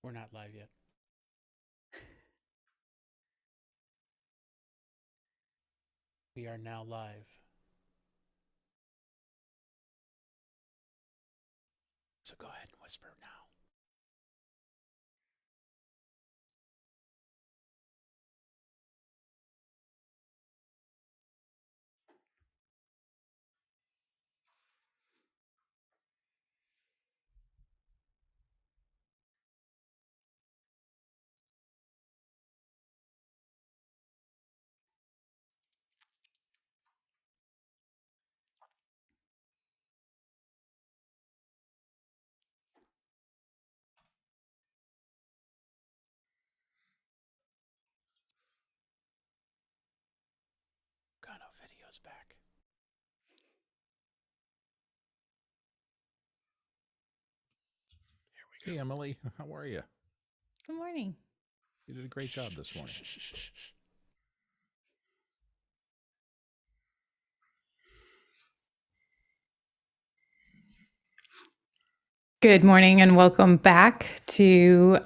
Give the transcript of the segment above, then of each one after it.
We're not live yet. We are now live. So go ahead and whisper now. Kano video's back. Hey, Emily, how are you? Good morning. You did a great job this morning. Good morning and welcome back to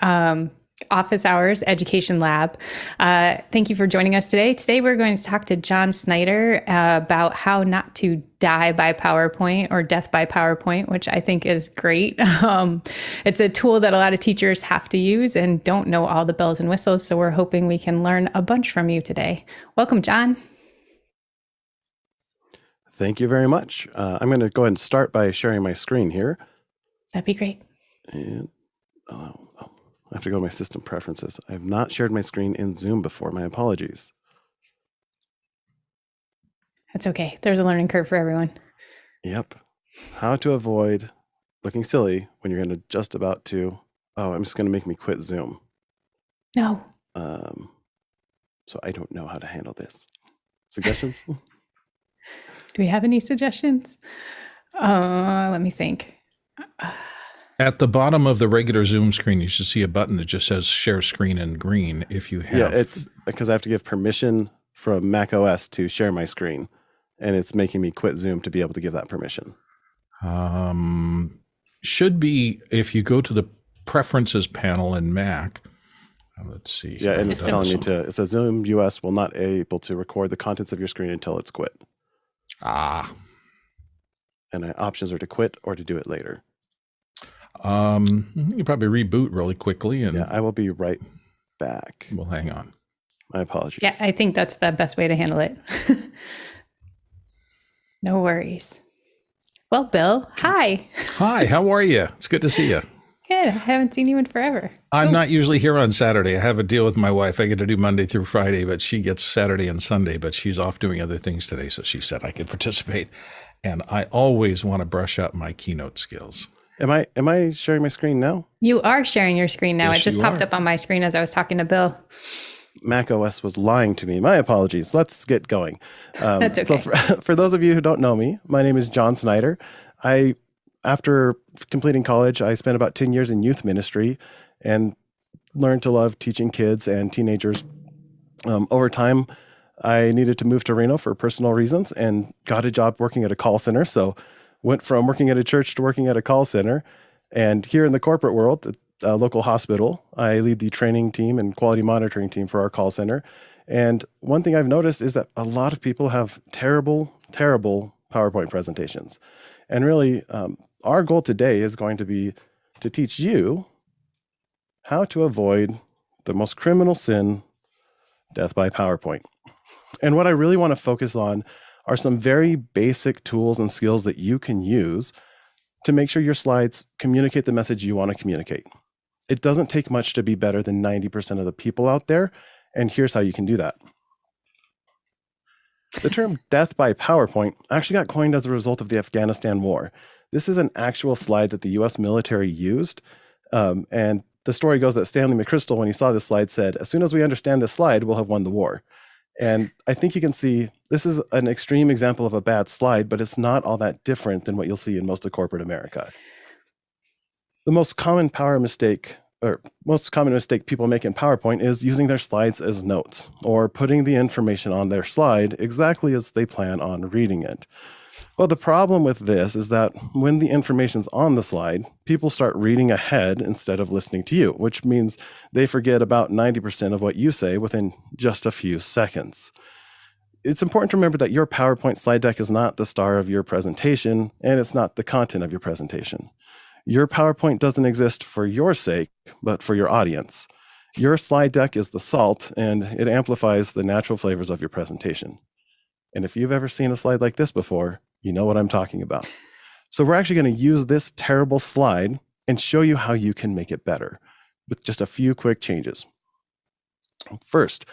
Office Hours Education Lab. Thank you for joining us today. Today we're going to talk to John Snyder about how not to die by PowerPoint or death by PowerPoint, which I think is great. It's a tool that a lot of teachers have to use and don't know all the bells and whistles, so we're hoping we can learn a bunch from you today. Welcome, John. Thank you very much. I'm going to go ahead and start by sharing my screen here. That'd be great. And I have to go to my system preferences. I have not shared my screen in Zoom before. My apologies. That's okay. There's a learning curve for everyone. Yep. How to avoid looking silly when you're going to just about to, I'm just going to make me quit Zoom. No. So I don't know how to handle this. Suggestions? Do we have any suggestions? Let me think. At the bottom of the regular Zoom screen, you should see a button that just says share screen in green if you have. Yeah, it's because I have to give permission from Mac OS to share my screen, and it's making me quit Zoom to be able to give that permission. Should be if you go to the preferences panel in Mac. Let's see. Yeah, and it's telling me it says Zoom US will not able to record the contents of your screen until it's quit. And my options are to quit or to do it later. You probably reboot really quickly, and yeah, I will be right back. Well, hang on. My apologies. Yeah, I think that's the best way to handle it. No worries. Well, Bill, hi. Hi, how are you? It's good to see you. Good. I haven't seen you in forever. I'm not usually here on Saturday. I have a deal with my wife. I get to do Monday through Friday, but she gets Saturday and Sunday, but she's off doing other things today, so she said I could participate. And I always want to brush up my Keynote skills. Am I sharing my screen now? You are sharing your screen now. Yes, it just popped up on my screen as I was talking to Bill. Mac OS was lying to me. My apologies. Let's get going. That's okay. So for those of you who don't know me, my name is John Snyder. After completing college, I spent about 10 years in youth ministry and learned to love teaching kids and teenagers. Over time, I needed to move to Reno for personal reasons and got a job working at a call center. So went from working at a church to working at a call center. And here in the corporate world, at a local hospital, I lead the training team and quality monitoring team for our call center. And one thing I've noticed is that a lot of people have terrible, terrible PowerPoint presentations. And really, our goal today is going to be to teach you how to avoid the most criminal sin, death by PowerPoint. And what I really want to focus on are some very basic tools and skills that you can use to make sure your slides communicate the message you want to communicate. It doesn't take much to be better than 90% of the people out there, and here's how you can do that. The term death by PowerPoint actually got coined as a result of the Afghanistan war. This is an actual slide that the US military used. And the story goes that Stanley McChrystal, when he saw this slide, said, as soon as we understand this slide, we'll have won the war. And I think you can see this is an extreme example of a bad slide, but it's not all that different than what you'll see in most of corporate America. The most common power mistake or most common mistake people make in PowerPoint is using their slides as notes or putting the information on their slide exactly as they plan on reading it. Well, the problem with this is that when the information's on the slide, people start reading ahead instead of listening to you, which means they forget about 90% of what you say within just a few seconds. It's important to remember that your PowerPoint slide deck is not the star of your presentation, and it's not the content of your presentation. Your PowerPoint doesn't exist for your sake, but for your audience. Your slide deck is the salt, and it amplifies the natural flavors of your presentation. And if you've ever seen a slide like this before, you know what I'm talking about. So we're actually going to use this terrible slide and show you how you can make it better with just a few quick changes. First,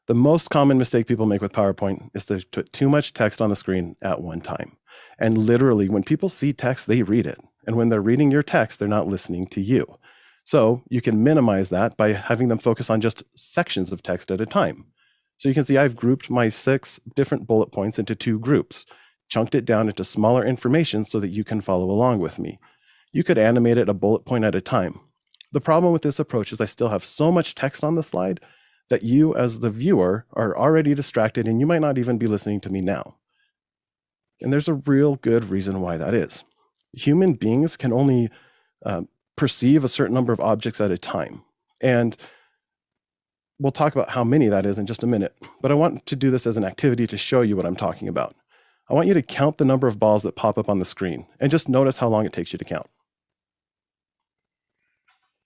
the most common mistake people make with PowerPoint is to put too much text on the screen at one time. And literally, when people see text, they read it. And when they're reading your text, they're not listening to you. So you can minimize that by having them focus on just sections of text at a time. So you can see I've grouped my 6 different bullet points into 2 groups, chunked it down into smaller information so that you can follow along with me. You could animate it a bullet point at a time. The problem with this approach is I still have so much text on the slide that you as the viewer are already distracted and you might not even be listening to me now. And there's a real good reason why that is. Human beings can only perceive a certain number of objects at a time. And we'll talk about how many that is in just a minute, but I want to do this as an activity to show you what I'm talking about. I want you to count the number of balls that pop up on the screen and just notice how long it takes you to count.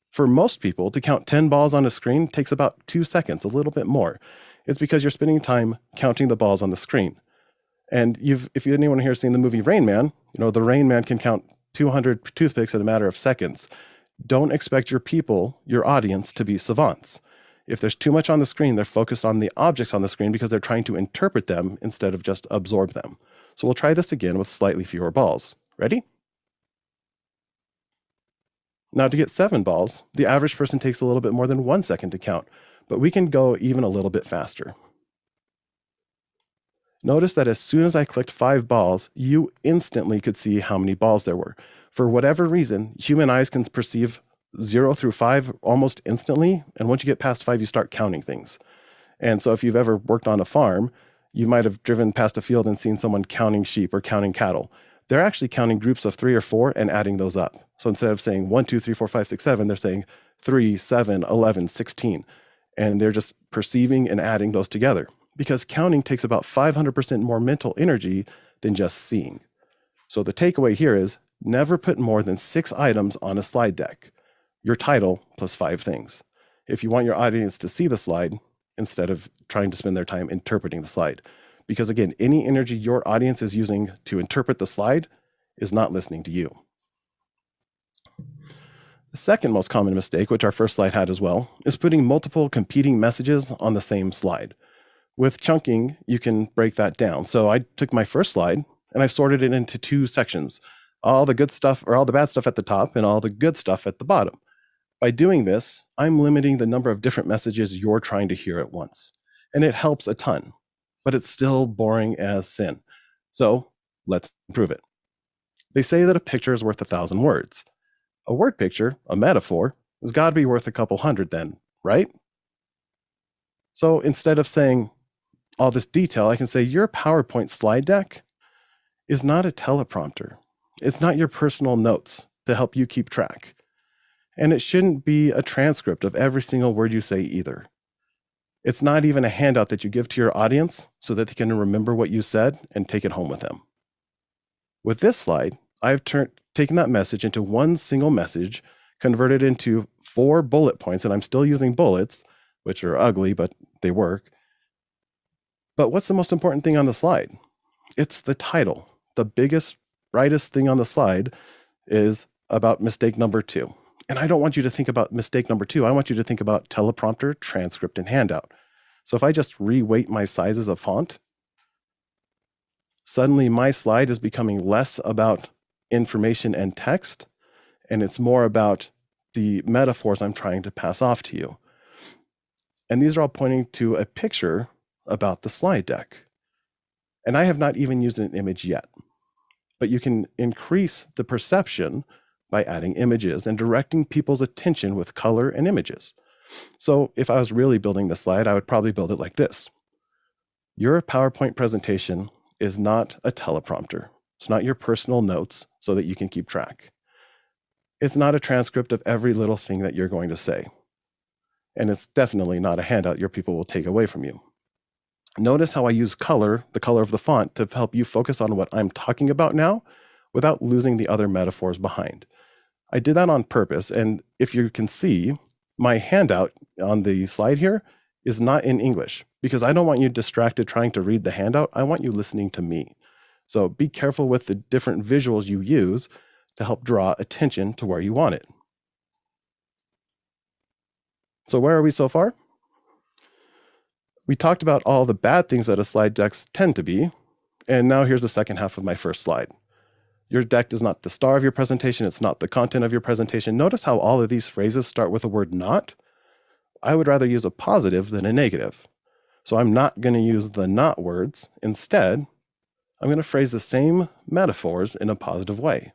For most people, to count 10 balls on a screen takes about 2 seconds, a little bit more. It's because you're spending time counting the balls on the screen. And if anyone here has seen the movie Rain Man, the Rain Man can count 200 toothpicks in a matter of seconds. Don't expect your audience, to be savants. If there's too much on the screen, they're focused on the objects on the screen because they're trying to interpret them instead of just absorb them. So we'll try this again with slightly fewer balls. Ready? Now to get 7 balls, the average person takes a little bit more than 1 second to count, but we can go even a little bit faster. Notice that as soon as I clicked 5 balls, you instantly could see how many balls there were. For whatever reason, human eyes can perceive 0 through 5 almost instantly, and once you get past 5, you start counting things. And so if you've ever worked on a farm, you might have driven past a field and seen someone counting sheep or counting cattle. They're actually counting groups of 3 or 4 and adding those up. So instead of saying 1, 2, 3, 4, 5, 6, 7, they're saying 3, 7, 11, 16. And they're just perceiving and adding those together, because counting takes about 500% more mental energy than just seeing. So the takeaway here is never put more than 6 items on a slide deck. Your title plus 5 things. If you want your audience to see the slide instead of trying to spend their time interpreting the slide. Because again, any energy your audience is using to interpret the slide is not listening to you. The second most common mistake, which our first slide had as well, is putting multiple competing messages on the same slide. With chunking, you can break that down. So I took my first slide and I've sorted it into 2 sections. All the good stuff or all the bad stuff at the top and all the good stuff at the bottom. By doing this, I'm limiting the number of different messages you're trying to hear at once. And it helps a ton, but it's still boring as sin. So let's improve it. They say that a picture is worth 1,000 words. A word picture, a metaphor, has got to be worth a couple hundred then, right? So instead of saying all this detail, I can say your PowerPoint slide deck is not a teleprompter. It's not your personal notes to help you keep track. And it shouldn't be a transcript of every single word you say either. It's not even a handout that you give to your audience so that they can remember what you said and take it home with them. With this slide, I've taken that message into one single message, converted into 4 bullet points, and I'm still using bullets, which are ugly, but they work. But what's the most important thing on the slide? It's the title. The biggest, brightest thing on the slide is about mistake number 2. And I don't want you to think about mistake number 2. I want you to think about teleprompter, transcript, and handout. So if I just reweight my sizes of font, suddenly my slide is becoming less about information and text, and it's more about the metaphors I'm trying to pass off to you. And these are all pointing to a picture about the slide deck. And I have not even used an image yet, but you can increase the perception by adding images and directing people's attention with color and images. So if I was really building this slide, I would probably build it like this. Your PowerPoint presentation is not a teleprompter. It's not your personal notes so that you can keep track. It's not a transcript of every little thing that you're going to say. And it's definitely not a handout your people will take away from you. Notice how I use color, the color of the font, to help you focus on what I'm talking about now without losing the other metaphors behind. I did that on purpose, and if you can see, my handout on the slide here is not in English because I don't want you distracted trying to read the handout. I want you listening to me. So be careful with the different visuals you use to help draw attention to where you want it. So where are we so far? We talked about all the bad things that a slide decks tend to be, and now here's the second half of my first slide. Your deck is not the star of your presentation. It's not the content of your presentation. Notice how all of these phrases start with the word not. I would rather use a positive than a negative. So I'm not going to use the not words. Instead, I'm going to phrase the same metaphors in a positive way.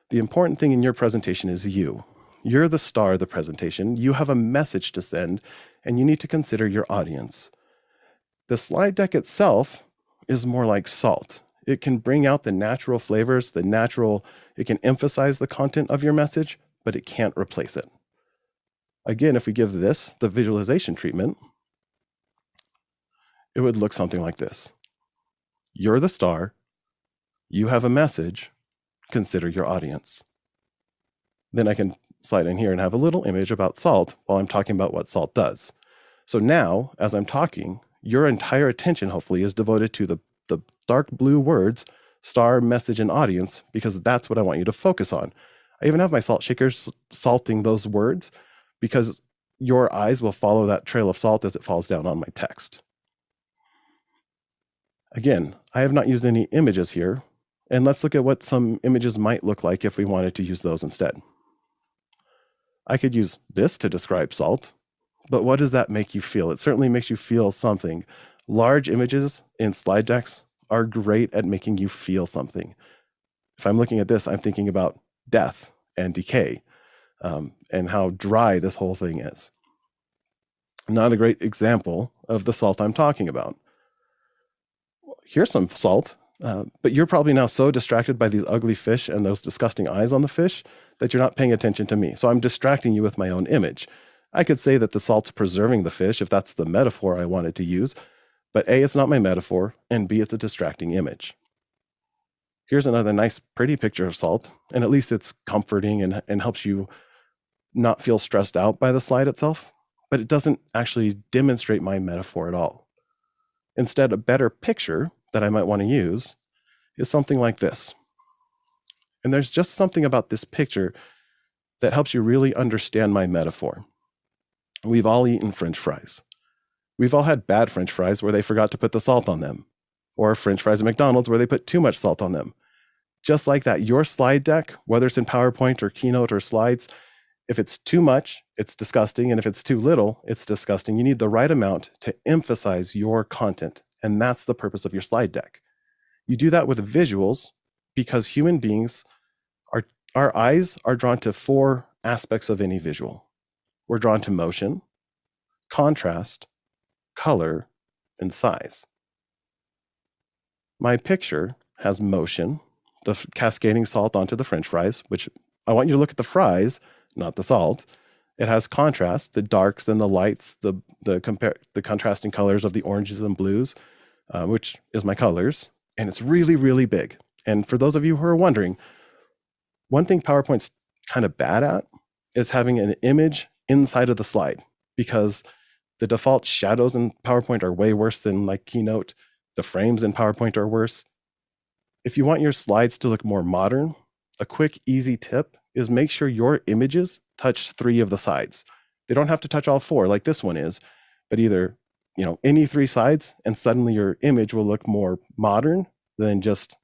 The important thing in your presentation is you. You're the star of the presentation. You have a message to send, and you need to consider your audience. The slide deck itself is more like salt. It can bring out the natural flavors, it can emphasize the content of your message, but it can't replace it. Again, if we give this the visualization treatment, it would look something like this. You're the star. You have a message. Consider your audience. Then I can slide in here and have a little image about salt while I'm talking about what salt does. So now, as I'm talking, your entire attention, hopefully, is devoted to the dark blue words, star, message, and audience, because that's what I want you to focus on. I even have my salt shakers salting those words because your eyes will follow that trail of salt as it falls down on my text. Again, I have not used any images here, and let's look at what some images might look like if we wanted to use those instead. I could use this to describe salt, but what does that make you feel? It certainly makes you feel something. Large images in slide decks are great at making you feel something. If I'm looking at this, I'm thinking about death and decay, and how dry this whole thing is. Not a great example of the salt I'm talking about. Here's some salt, but you're probably now so distracted by these ugly fish and those disgusting eyes on the fish that you're not paying attention to me. So I'm distracting you with my own image. I could say that the salt's preserving the fish if that's the metaphor I wanted to use, but A, it's not my metaphor, and B, it's a distracting image. Here's another nice, pretty picture of salt, and at least it's comforting and helps you not feel stressed out by the slide itself, but it doesn't actually demonstrate my metaphor at all. Instead, a better picture that I might want to use is something like this. And there's just something about this picture that helps you really understand my metaphor. We've all eaten French fries. We've all had bad French fries where they forgot to put the salt on them, or French fries at McDonald's where they put too much salt on them. Just like that, your slide deck, whether it's in PowerPoint or Keynote or slides, if it's too much, it's disgusting, and if it's too little, it's disgusting. You need the right amount to emphasize your content, and that's the purpose of your slide deck. You do that with visuals because human beings, our eyes are drawn to 4 aspects of any visual. We're drawn to motion, contrast, color, and size. My picture has motion, the cascading salt onto the French fries, which I want you to look at the fries, not the salt. It has contrast, the darks and the lights, the contrasting colors of the oranges and blues, which is my colors, and it's really, really big. And for those of you who are wondering, one thing PowerPoint's kind of bad at is having an image inside of the slide, because the default shadows in PowerPoint are way worse than like Keynote. The frames in PowerPoint are worse. If you want your slides to look more modern, a quick, easy tip is make sure your images touch 3 of the sides. They don't have to touch all 4 like this one is, but either, any 3 sides, and suddenly your image will look more modern than just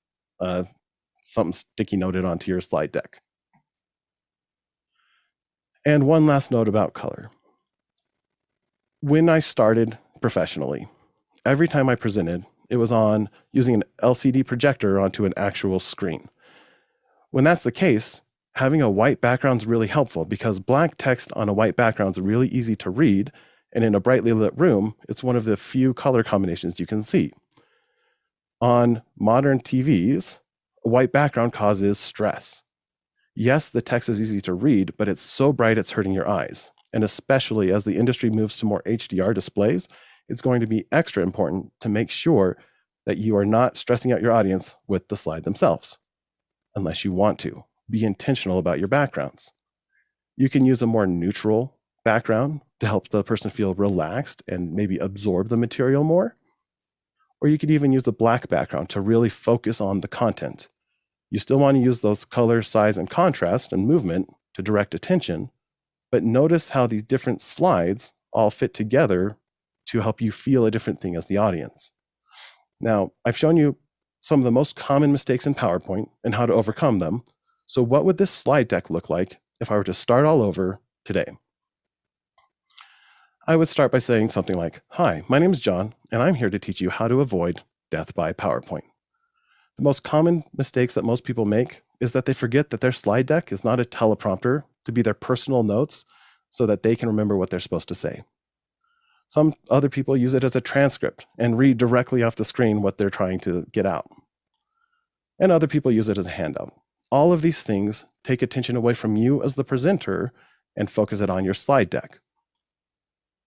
something sticky noted onto your slide deck. And one last note about color. When I started professionally, every time I presented, it was on using an LCD projector onto an actual screen. When that's the case, having a white background is really helpful because black text on a white background is really easy to read. And in a brightly lit room, it's one of the few color combinations you can see. On modern TVs, a white background causes stress. Yes, the text is easy to read, but it's so bright it's hurting your eyes. And especially as the industry moves to more HDR displays, it's going to be extra important to make sure that you are not stressing out your audience with the slide themselves, unless you want to. Be intentional about your backgrounds. You can use a more neutral background to help the person feel relaxed and maybe absorb the material more. Or you could even use a black background to really focus on the content. You still want to use those color, size, and contrast and movement to direct attention, but notice how these different slides all fit together to help you feel a different thing as the audience. Now, I've shown you some of the most common mistakes in PowerPoint and how to overcome them. So what would this slide deck look like if I were to start all over today? I would start by saying something like, "Hi, my name is John, and I'm here to teach you how to avoid death by PowerPoint." The most common mistakes that most people make is that they forget that their slide deck is not a teleprompter to be their personal notes so that they can remember what they're supposed to say. Some other people use it as a transcript and read directly off the screen what they're trying to get out. And other people use it as a handout. All of these things take attention away from you as the presenter and focus it on your slide deck.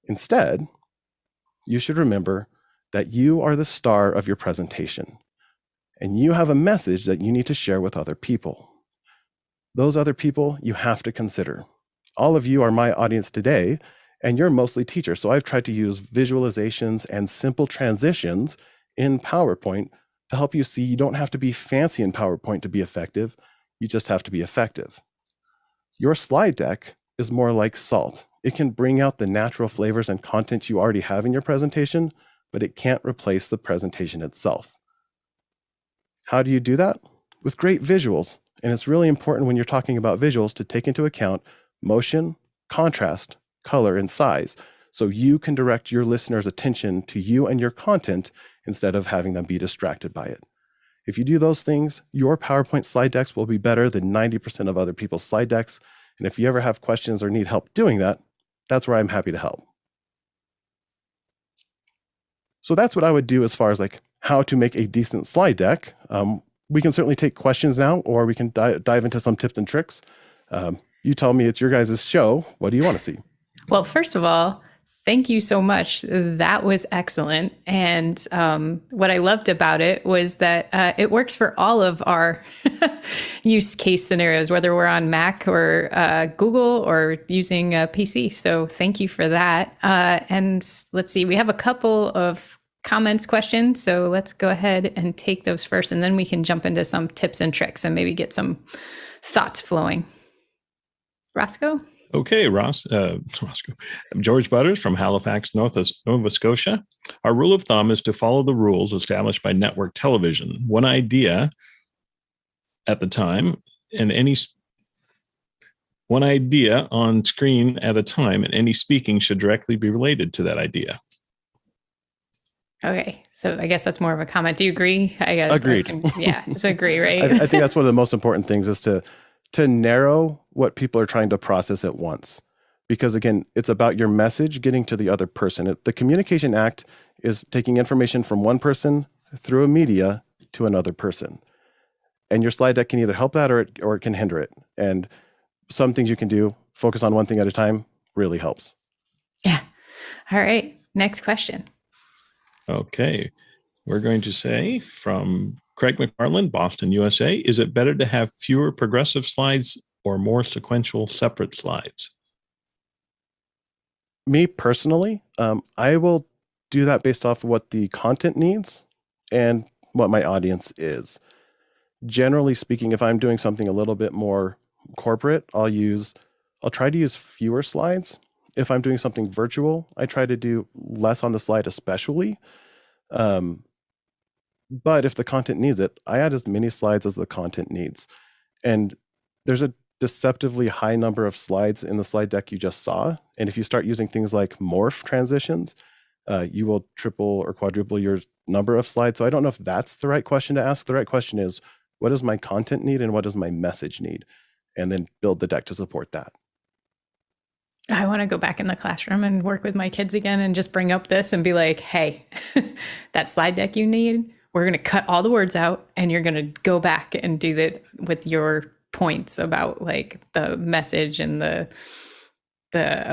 Instead, you should remember that you are the star of your presentation, and you have a message that you need to share with other people. Those other people you have to consider. All of you are my audience today, and you're mostly teachers, so I've tried to use visualizations and simple transitions in PowerPoint to help you see you don't have to be fancy in PowerPoint to be effective, you just have to be effective. Your slide deck is more like salt. It can bring out the natural flavors and content you already have in your presentation, but it can't replace the presentation itself. How do you do that? With great visuals. And it's really important when you're talking about visuals to take into account motion, contrast, color, and size, so you can direct your listeners' attention to you and your content instead of having them be distracted by it. If you do those things, your PowerPoint slide decks will be better than 90% of other people's slide decks. And if you ever have questions or need help doing that, that's where I'm happy to help. So that's what I would do as far as like how to make a decent slide deck. We can certainly take questions now, or we can dive into some tips and tricks. You tell me, it's your guys' show. What do you want to see? Well, first of all, thank you so much. That was excellent. And what I loved about it was that it works for all of our use case scenarios, whether we're on Mac or Google or using a PC. So thank you for that. And let's see, we have a couple of comments, questions. So let's go ahead and take those first, and then we can jump into some tips and tricks and maybe get some thoughts flowing. Roscoe? Okay, Roscoe. George Butters from Halifax, Nova Scotia. Our rule of thumb is to follow the rules established by network television. One idea at the time, one idea on screen at a time, and any speaking should directly be related to that idea. Okay, so I guess that's more of a comment. Do you agree? Agreed. Yeah, just agree, right? I think that's one of the most important things is to narrow what people are trying to process at once. Because again, it's about your message getting to the other person. The Communication Act is taking information from one person through a media to another person. And your slide deck can either help that or it can hinder it. And some things you can do, focus on one thing at a time, really helps. Yeah. All right, next question. Okay, we're going to say from Craig McFarland, Boston, USA, is it better to have fewer progressive slides or more sequential separate slides? Me personally, I will do that based off of what the content needs and what my audience is. Generally speaking, if I'm doing something a little bit more corporate, I'll try to use fewer slides. If I'm doing something virtual, I try to do less on the slide, especially. But if the content needs it, I add as many slides as the content needs. And there's a deceptively high number of slides in the slide deck you just saw. And if you start using things like morph transitions, you will triple or quadruple your number of slides. So I don't know if that's the right question to ask. The right question is, what does my content need and what does my message need? and then build the deck to support that. I want to go back in the classroom and work with my kids again and just bring up this and be like, hey, that slide deck you need, we're going to cut all the words out and you're going to go back and do that with your points about like the message and the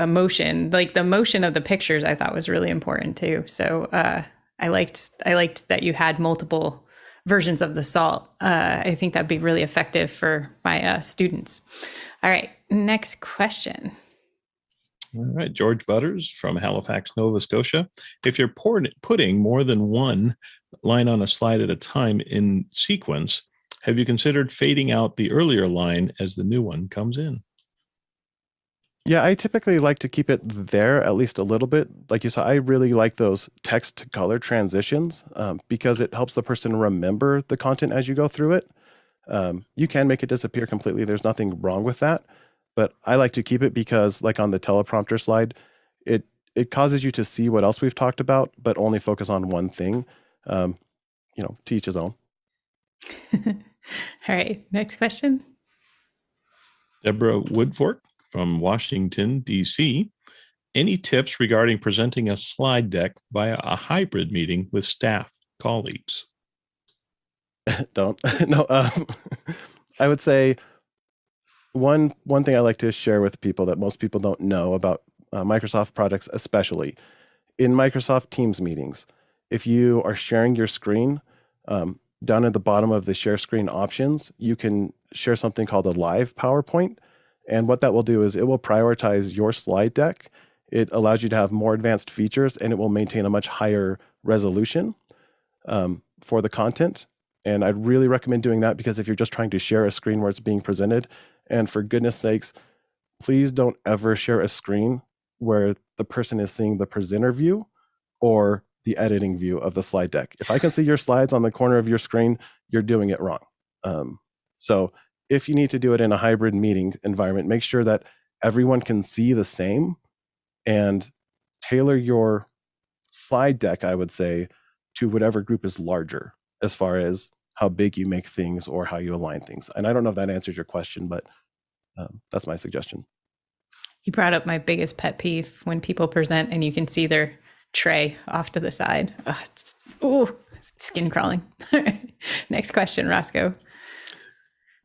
emotion. Like the motion of the pictures I thought was really important too. So I liked that you had multiple versions of the salt. I think that'd be really effective for my students. All right, next question. All right, George Butters from Halifax, Nova Scotia. If you're putting more than one line on a slide at a time in sequence, have you considered fading out the earlier line as the new one comes in? Yeah, I typically like to keep it there at least a little bit. Like you saw, I really like those text to color transitions because it helps the person remember the content as you go through it. You can make it disappear completely. There's nothing wrong with that. But I like to keep it because, like on the teleprompter slide, it causes you to see what else we've talked about, but only focus on one thing. To each his own. All right, next question. Deborah Woodfork from Washington, D.C. Any tips regarding presenting a slide deck via a hybrid meeting with staff colleagues? Don't. No, I would say one thing I like to share with people that most people don't know about Microsoft products, especially in Microsoft Teams meetings, if you are sharing your screen, down at the bottom of the share screen options, you can share something called a live PowerPoint. And what that will do is it will prioritize your slide deck. It allows you to have more advanced features, and it will maintain a much higher resolution for the content. And I'd really recommend doing that because if you're just trying to share a screen where it's being presented, and for goodness sakes, please don't ever share a screen where the person is seeing the presenter view or the editing view of the slide deck. If I can see your slides on the corner of your screen, you're doing it wrong. So if you need to do it in a hybrid meeting environment, make sure that everyone can see the same and tailor your slide deck, I would say, to whatever group is larger as far as how big you make things or how you align things. And I don't know if that answers your question, but that's my suggestion. You brought up my biggest pet peeve when people present and you can see their tray off to the side. It's skin crawling. Next question, Roscoe.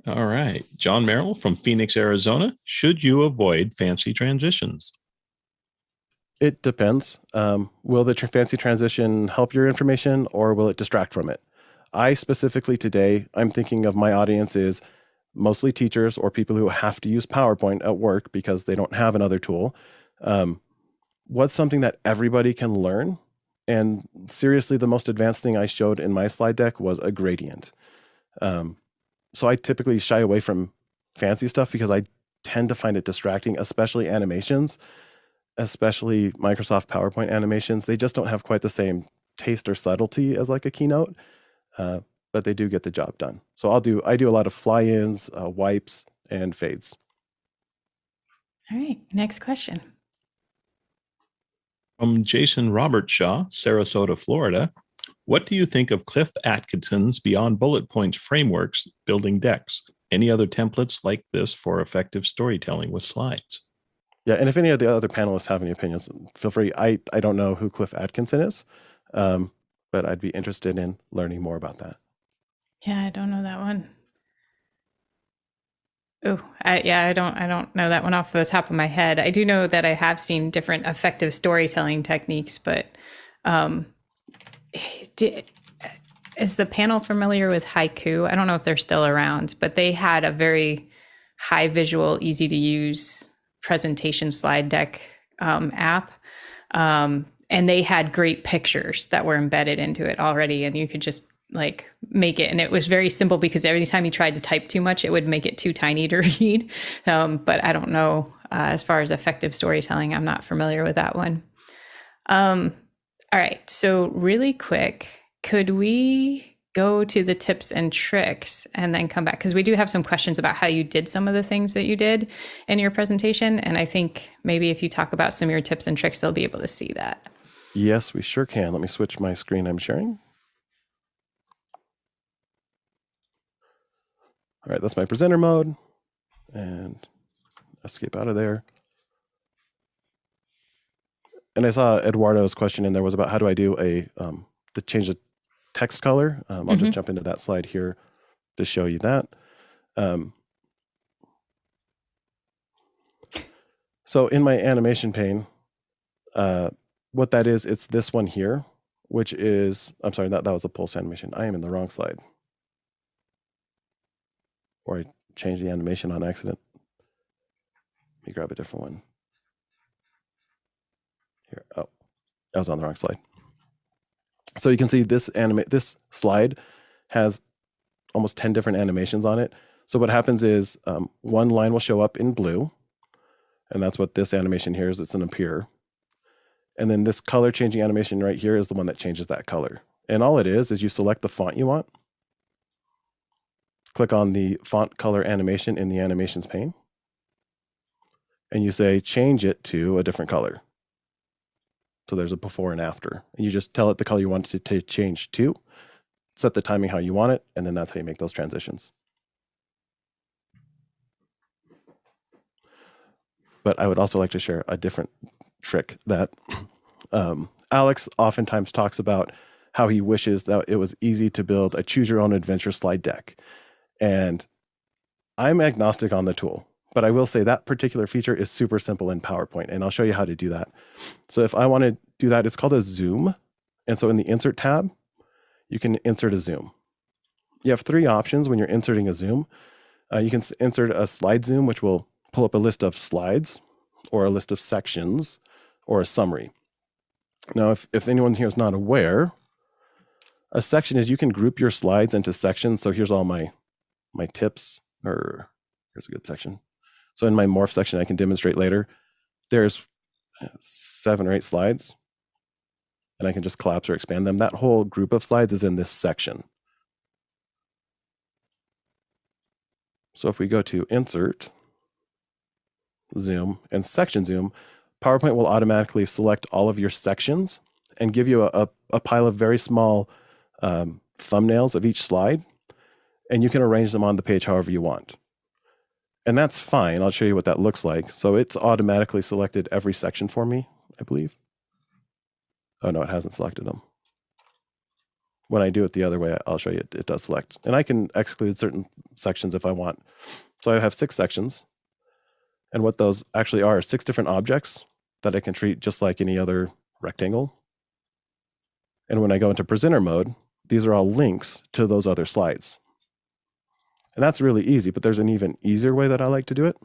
All right. John Merrill from Phoenix, Arizona. Should you avoid fancy transitions? It depends. Will the fancy transition help your information or will it distract from it? I specifically today, I'm thinking of my audience is mostly teachers or people who have to use PowerPoint at work because they don't have another tool. What's something that everybody can learn? And seriously, the most advanced thing I showed in my slide deck was a gradient. So I typically shy away from fancy stuff because I tend to find it distracting, especially animations, especially Microsoft PowerPoint animations. They just don't have quite the same taste or subtlety as like a Keynote, but they do get the job done. So I do a lot of fly-ins, wipes, and fades. All right, next question. From Jason Robert Shaw, Sarasota, Florida. What do you think of Cliff Atkinson's Beyond Bulletpoints frameworks building decks? Any other templates like this for effective storytelling with slides? Yeah, and if any of the other panelists have any opinions, feel free. I don't know who Cliff Atkinson is, but I'd be interested in learning more about that. Yeah, I don't know that one. I don't know that one off the top of my head. I do know that I have seen different effective storytelling techniques, but is the panel familiar with Haiku? I don't know if they're still around, but they had a very high visual, easy to use presentation slide deck app. And they had great pictures that were embedded into it already. And you could just like make it. And it was very simple because every time you tried to type too much, it would make it too tiny to read. But I don't know, as far as effective storytelling, I'm not familiar with that one. All right. So really quick, could we go to the tips and tricks and then come back? Because we do have some questions about how you did some of the things that you did in your presentation. And I think maybe if you talk about some of your tips and tricks, they'll be able to see that. Yes, we sure can. Let me switch my screen I'm sharing. All right, that's my presenter mode. and escape out of there. And I saw Eduardo's question in there was about how do I do to change the text color. I'll just jump into that slide here to show you that. So in my animation pane, what that is, it's this one here, which is, I'm sorry, that was a pulse animation. I am in the wrong slide. Or I changed the animation on accident. Let me grab a different one. Here, oh, I was on the wrong slide. So you can see this slide has almost 10 different animations on it. So what happens is one line will show up in blue, and that's what this animation here is. It's an appear. And then this color changing animation right here is the one that changes that color. And all it is you select the font you want, click on the font color animation in the animations pane, and you say change it to a different color. So there's a before and after. And you just tell it the color you want it to change to, set the timing how you want it, and then that's how you make those transitions. But I would also like to share a different trick that Alex oftentimes talks about how he wishes that it was easy to build a choose your own adventure slide deck. And I'm agnostic on the tool, but I will say that particular feature is super simple in PowerPoint, and I'll show you how to do that. So if I want to do that, it's called a zoom. And so in the insert tab, you can insert a zoom. You have three options when you're inserting a zoom. You can insert a slide zoom, which will pull up a list of slides or a list of sections or a summary. Now, if anyone here is not aware, a section is you can group your slides into sections. So here's all my tips, or here's a good section. So in my morph section, I can demonstrate later, there's 7 or 8 slides, and I can just collapse or expand them. That whole group of slides is in this section. So if we go to Insert, Zoom, and Section Zoom, PowerPoint will automatically select all of your sections and give you a pile of very small thumbnails of each slide, and you can arrange them on the page however you want. And that's fine. I'll show you what that looks like. So it's automatically selected every section for me, I believe. Oh no, it hasn't selected them. When I do it the other way, I'll show you it does select. And I can exclude certain sections if I want. So I have 6 sections. And what those actually are 6 different objects that I can treat just like any other rectangle. And when I go into presenter mode, these are all links to those other slides. And that's really easy, but there's an even easier way that I like to do it.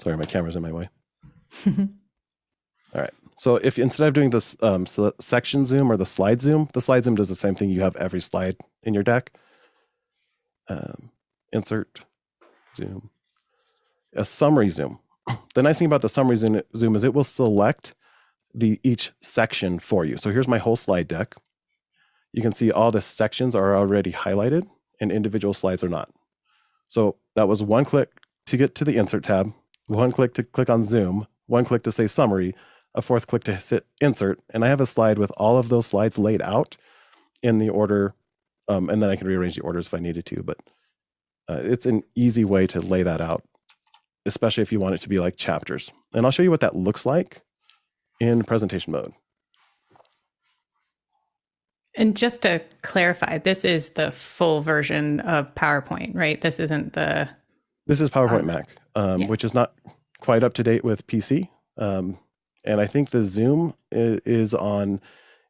Sorry, my camera's in my way. All right. So if instead of doing this section zoom or the slide zoom does the same thing. You have every slide in your deck. Insert, zoom, a summary zoom. The nice thing about the summary zoom is it will select each section for you. So here's my whole slide deck. You can see all the sections are already highlighted and individual slides are not. So that was 1 click to get to the Insert tab, 1 click to click on Zoom, 1 click to say Summary, a 4th click to hit Insert, and I have a slide with all of those slides laid out in the order, and then I can rearrange the orders if I needed to, but it's an easy way to lay that out, especially if you want it to be like chapters. And I'll show you what that looks like in presentation mode. And just to clarify, this is the full version of PowerPoint, right? This isn't the... This is PowerPoint Mac, which is not quite up to date with PC. And I think the Zoom is on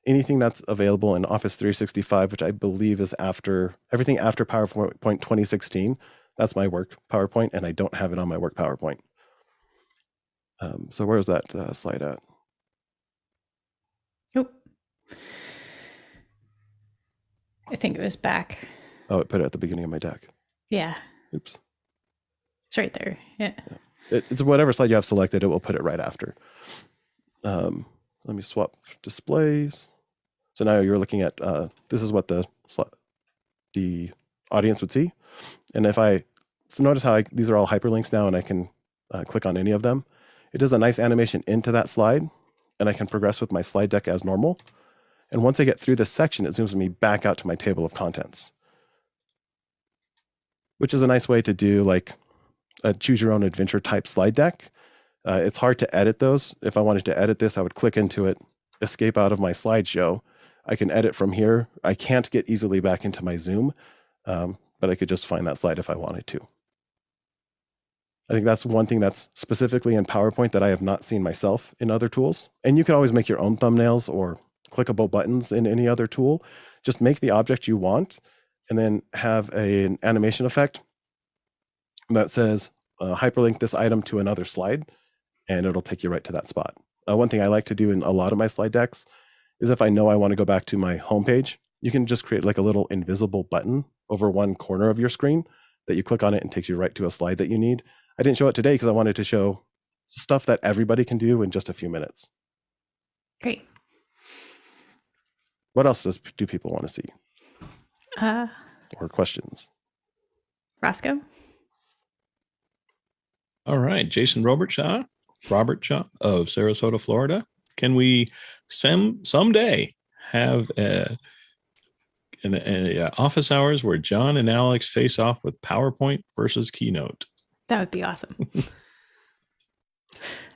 anything that's available in Office 365, which I believe is everything after PowerPoint 2016. That's my work PowerPoint, and I don't have it on my work PowerPoint. So where's that slide at? Oh, I think it was back. Oh, it put it at the beginning of my deck. Yeah. Oops. It's right there. Yeah. It's whatever slide you have selected, it will put it right after. Let me swap displays. So now you're looking at, this is what the audience would see. And so notice how these are all hyperlinks now, and I can click on any of them. It does a nice animation into that slide, and I can progress with my slide deck as normal. And once I get through this section, it zooms me back out to my table of contents, which is a nice way to do like a choose your own adventure type slide deck. It's hard to edit those. If I wanted to edit this, I would click into it, escape out of my slideshow. I can edit from here. I can't get easily back into my Zoom, but I could just find that slide if I wanted to. I think that's one thing that's specifically in PowerPoint that I have not seen myself in other tools. And you can always make your own thumbnails or clickable buttons in any other tool. Just make the object you want and then have an animation effect that says hyperlink this item to another slide, and it'll take you right to that spot. One thing I like to do in a lot of my slide decks is if I know I want to go back to my homepage, you can just create like a little invisible button over one corner of your screen that you click on it and takes you right to a slide that you need. I didn't show it today because I wanted to show stuff that everybody can do in just a few minutes. Great. What else do people want to see? Or questions? Roscoe? All right, Jason Robert Shaw of Sarasota, Florida. Can we someday have an office hours where John and Alex face off with PowerPoint versus Keynote? That would be awesome.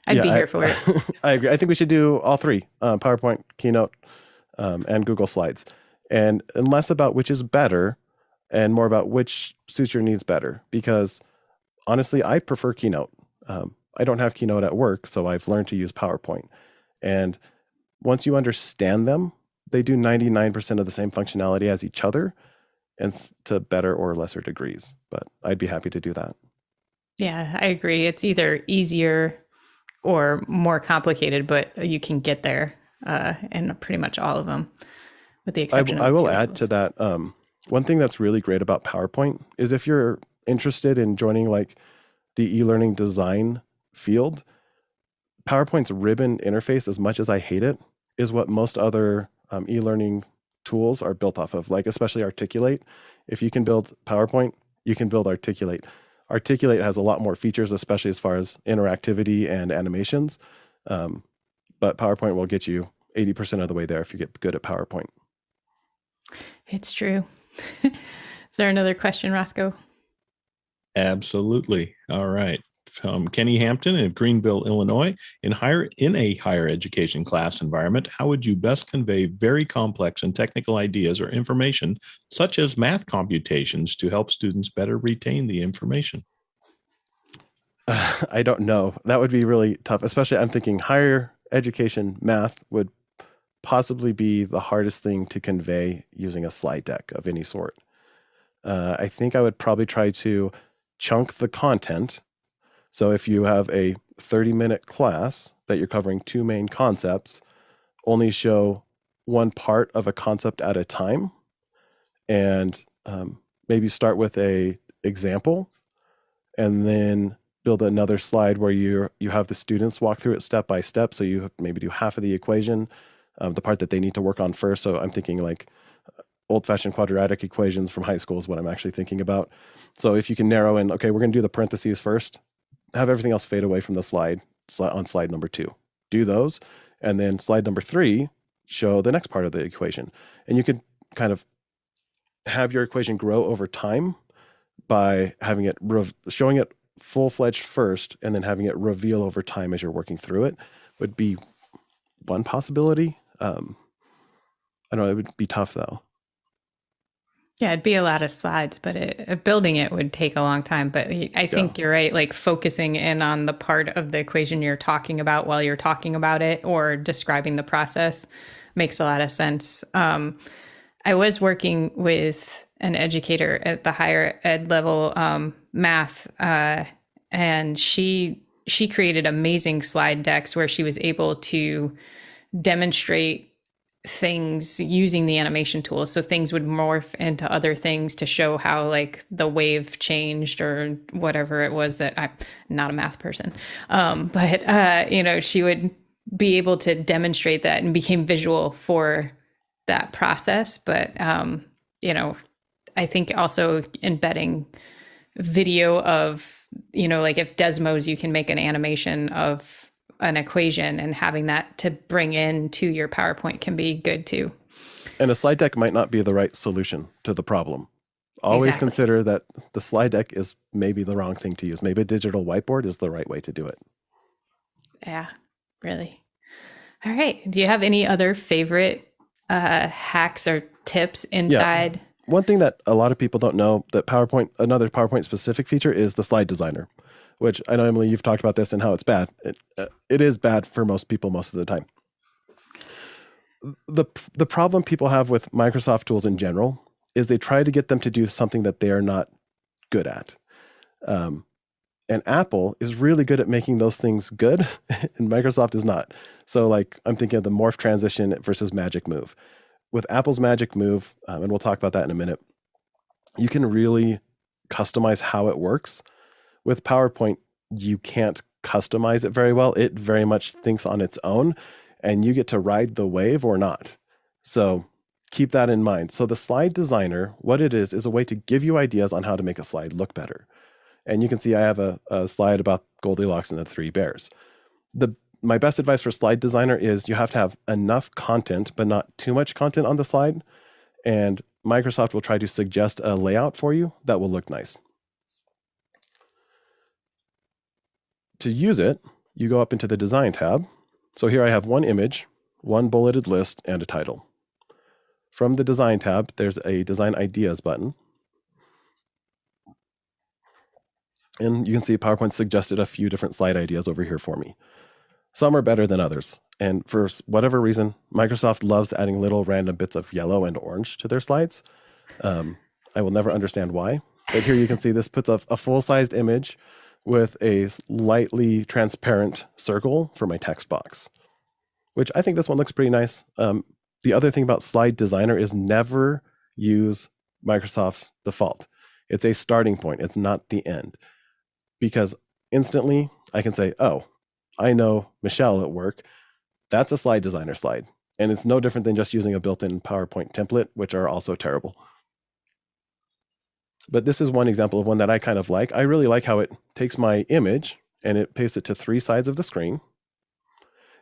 I'd be here for it. I agree. I think we should do all three, PowerPoint, Keynote, and Google Slides. And less about which is better and more about which suits your needs better. Because honestly, I prefer Keynote. I don't have Keynote at work, so I've learned to use PowerPoint. And once you understand them, they do 99% of the same functionality as each other, and to better or lesser degrees. But I'd be happy to do that. Yeah, I agree. It's either easier or more complicated, but you can get there in pretty much all of them, with the exception of I will field add tools. to that. One thing that's really great about PowerPoint is if you're interested in joining like the e-learning design field, PowerPoint's ribbon interface, as much as I hate it, is what most other e-learning tools are built off of, like especially Articulate. If you can build PowerPoint, you can build Articulate. Articulate has a lot more features, especially as far as interactivity and animations. But PowerPoint will get you 80% of the way there if you get good at PowerPoint. It's true. Is there another question, Roscoe? Absolutely. All right. From Kenny Hampton of Greenville, Illinois. In a higher education class environment, how would you best convey very complex and technical ideas or information, such as math computations, to help students better retain the information? I don't know. That would be really tough, especially I'm thinking higher education math would possibly be the hardest thing to convey using a slide deck of any sort. I think I would probably try to chunk the content. So if you have a 30-minute class that you're covering two main concepts, only show one part of a concept at a time, and maybe start with a example, and then build another slide where you have the students walk through it step by step. So you maybe do half of the equation, the part that they need to work on first. So I'm thinking like old-fashioned quadratic equations from high school is what I'm actually thinking about. So if you can narrow in, okay, we're going to do the parentheses first, have everything else fade away from the slide on slide number 2. Do those, and then slide number 3, show the next part of the equation. And you could kind of have your equation grow over time by having it showing it full-fledged first, and then having it reveal over time as you're working through it would be one possibility. I don't know, it would be tough though. Yeah, it'd be a lot of slides, but building it would take a long time. But I think you're right, like focusing in on the part of the equation you're talking about while you're talking about it or describing the process makes a lot of sense. I was working with an educator at the higher ed level, math, and she created amazing slide decks where she was able to demonstrate things using the animation tools. So things would morph into other things to show how like the wave changed or whatever it was. That I'm not a math person. But she would be able to demonstrate that and became visual for that process. But, I think also embedding video of, like if Desmos, you can make an animation of an equation, and having that to bring into your PowerPoint can be good too. And a slide deck might not be the right solution to the problem. Always Exactly. consider that the slide deck is maybe the wrong thing to use. Maybe a digital whiteboard is the right way to do it. Yeah, really. All right. Do you have any other favorite hacks or tips inside? One thing that a lot of people don't know that another PowerPoint specific feature is the slide designer, which I know, Emily, you've talked about this and how it's bad. It is bad for most people most of the time. The problem people have with Microsoft tools in general is they try to get them to do something that they are not good at. And Apple is really good at making those things good, and Microsoft is not. So like I'm thinking of the morph transition versus magic move. With Apple's magic move, and we'll talk about that in a minute, you can really customize how it works. With PowerPoint, you can't customize it very well. It very much thinks on its own, and you get to ride the wave or not. So keep that in mind. So the slide designer, what it is a way to give you ideas on how to make a slide look better. And you can see I have a slide about Goldilocks and the Three Bears. My best advice for slide designer is you have to have enough content, but not too much content on the slide. And Microsoft will try to suggest a layout for you that will look nice. To use it, you go up into the Design tab. So here I have one image, one bulleted list, and a title. From the Design tab, there's a Design Ideas button. And you can see PowerPoint suggested a few different slide ideas over here for me. Some are better than others. And for whatever reason, Microsoft loves adding little random bits of yellow and orange to their slides. I will never understand why. But here you can see this puts a full-sized image with a slightly transparent circle for my text box, which I think this one looks pretty nice. The other thing about Slide Designer is never use Microsoft's default. It's a starting point. It's not the end. Because instantly I can say, oh, I know Michelle at work. That's a Slide Designer slide. And it's no different than just using a built-in PowerPoint template, which are also terrible. But this is one example of one that I kind of like. I really like how it takes my image and it pastes it to 3 sides of the screen.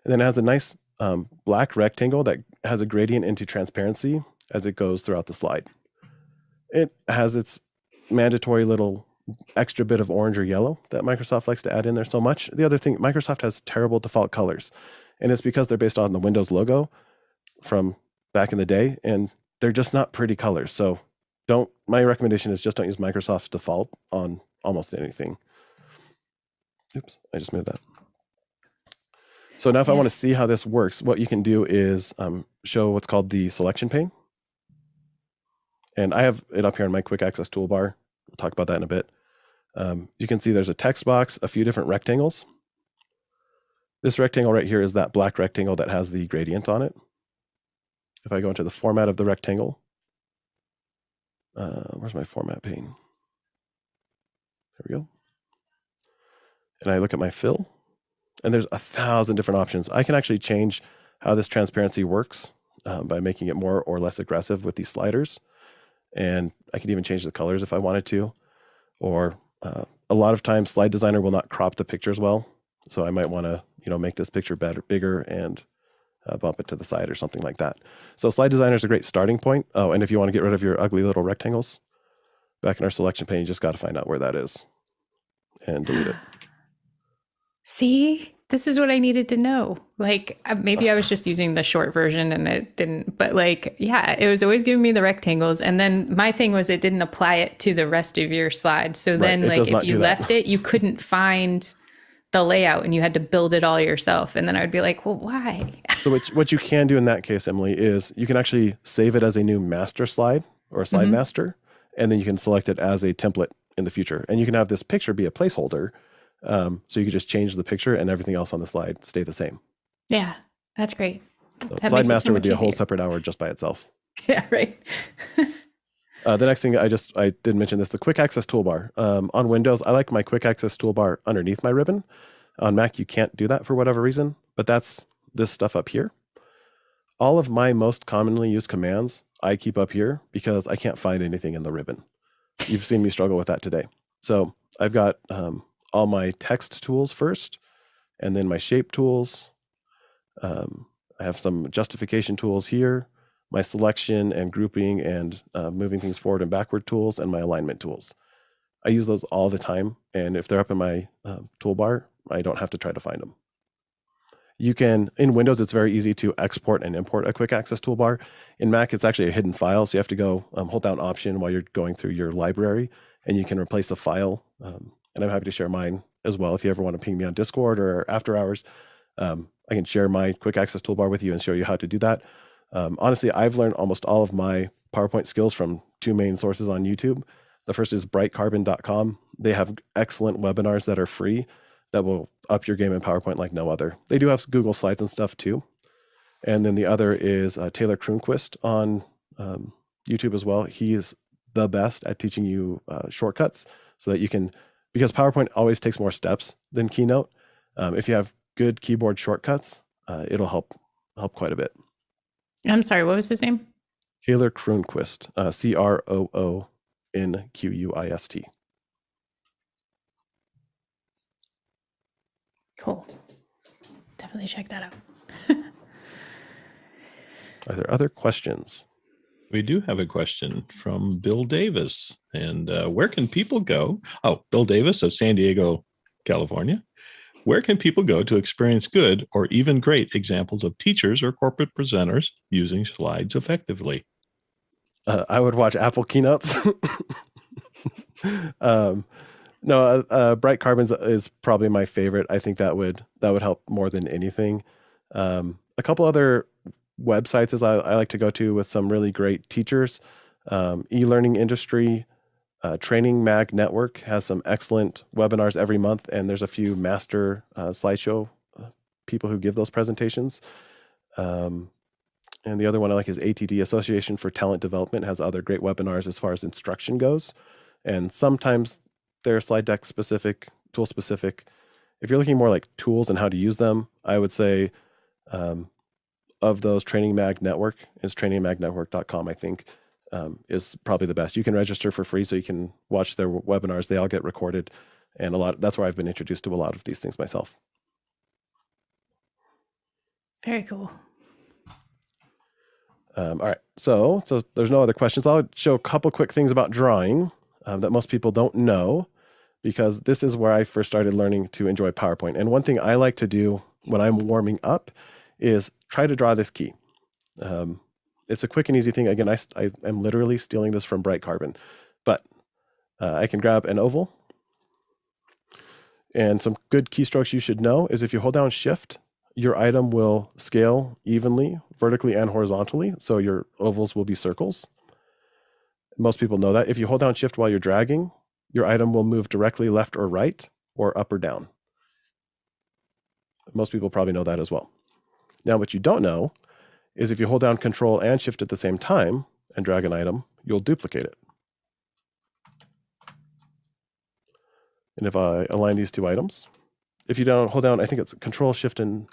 And then it has a nice black rectangle that has a gradient into transparency as it goes throughout the slide. It has its mandatory little extra bit of orange or yellow that Microsoft likes to add in there so much. The other thing, Microsoft has terrible default colors. And it's because they're based on the Windows logo from back in the day. And they're just not pretty colors. So my recommendation is just don't use Microsoft's default on almost anything. Oops, I just moved that. So now if I want to see how this works, what you can do is show what's called the selection pane. And I have it up here in my quick access toolbar. We'll talk about that in a bit. You can see there's a text box, a few different rectangles. This rectangle right here is that black rectangle that has the gradient on it. If I go into the format of the rectangle, where's my format pane? There we go. And I look at my fill, and there's 1,000 different options. I can actually change how this transparency works by making it more or less aggressive with these sliders. And I can even change the colors if I wanted to. Or a lot of times Slide Designer will not crop the pictures well. So I might want to, make this picture bigger and bump it to the side or something like that. So Slide Designer is a great starting point. Oh, and if you want to get rid of your ugly little rectangles, back in our selection pane, you just got to find out where that is and delete it. See, this is what I needed to know. Like, maybe I was just using the short version and it didn't, but it was always giving me the rectangles. And then my thing was it didn't apply it to the rest of your slides. So then if you left it, you couldn't find the layout and you had to build it all yourself. And then I would be like, well, why? So what you can do in that case, Emily, is you can actually save it as a new master slide or a slide master, and then you can select it as a template in the future. And you can have this picture be a placeholder. So you could just change the picture and everything else on the slide stay the same. Yeah, that's great. So Slide Master would be a whole separate hour just by itself. Yeah, right. The next thing I did mention this, the quick access toolbar. On Windows, I like my quick access toolbar underneath my ribbon. On Mac, you can't do that for whatever reason, but that's this stuff up here. All of my most commonly used commands I keep up here because I can't find anything in the ribbon. You've seen me struggle with that today. So I've got all my text tools first, and then my shape tools. I have some justification tools here, my selection and grouping and moving things forward and backward tools, and my alignment tools. I use those all the time, and if they're up in my toolbar, I don't have to try to find them. You can, in Windows, it's very easy to export and import a quick access toolbar. In Mac, it's actually a hidden file, so you have to go hold down Option while you're going through your library, and you can replace a file. And I'm happy to share mine as well. If you ever want to ping me on Discord or after hours, I can share my quick access toolbar with you and show you how to do that. Honestly, I've learned almost all of my PowerPoint skills from two main sources on YouTube. The first is brightcarbon.com. They have excellent webinars that are free that will up your game in PowerPoint like no other. They do have Google Slides and stuff too. And then the other is Taylor Kroonquist on YouTube as well. He is the best at teaching you shortcuts so that you can, because PowerPoint always takes more steps than Keynote. If you have good keyboard shortcuts, it'll help quite a bit. I'm sorry, what was his name? Taylor Kroonquist, Kroonquist. Cool. Definitely check that out. Are there other questions? We do have a question from Bill Davis. And where can people go? Oh, Bill Davis of San Diego, California. Where can people go to experience good or even great examples of teachers or corporate presenters using slides effectively? I would watch Apple keynotes. Bright Carbons is probably my favorite. I think that would help more than anything. A couple other websites as I like to go to with some really great teachers. E-learning industry, Training Mag Network has some excellent webinars every month, and there's a few master slideshow people who give those presentations. And the other one I like is ATD, Association for Talent Development, has other great webinars as far as instruction goes. And sometimes they're slide deck specific, tool specific. If you're looking more like tools and how to use them, I would say of those, Training Mag Network is trainingmagnetwork.com, I think, is probably the best. You can register for free so you can watch their webinars. They all get recorded. And that's where I've been introduced to a lot of these things myself. Very cool. All right, so there's no other questions. I'll show a couple quick things about drawing that most people don't know, because this is where I first started learning to enjoy PowerPoint. And one thing I like to do when I'm warming up is try to draw this key. It's a quick and easy thing. Again, I am literally stealing this from Bright Carbon, but I can grab an oval. And some good keystrokes you should know is if you hold down Shift, your item will scale evenly, vertically and horizontally, so your ovals will be circles. Most people know that. If you hold down Shift while you're dragging, your item will move directly left or right, or up or down. Most people probably know that as well. Now, what you don't know is if you hold down Control and Shift at the same time and drag an item, you'll duplicate it. And if I align these two items, if you don't hold down, I think it's Control, Shift, and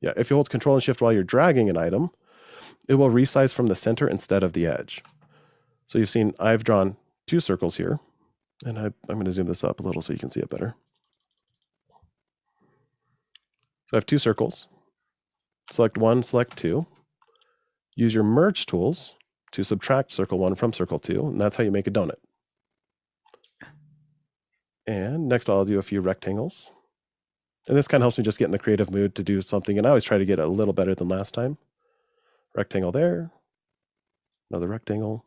if you hold Control and Shift while you're dragging an item, it will resize from the center instead of the edge. So you've seen I've drawn two circles here, and I'm going to zoom this up a little so you can see it better. So I have two circles. Select one, select two. Use your merge tools to subtract circle one from circle two, and that's how you make a donut. And next I'll do a few rectangles. And this kind of helps me just get in the creative mood to do something, and I always try to get a little better than last time. Rectangle there, another rectangle.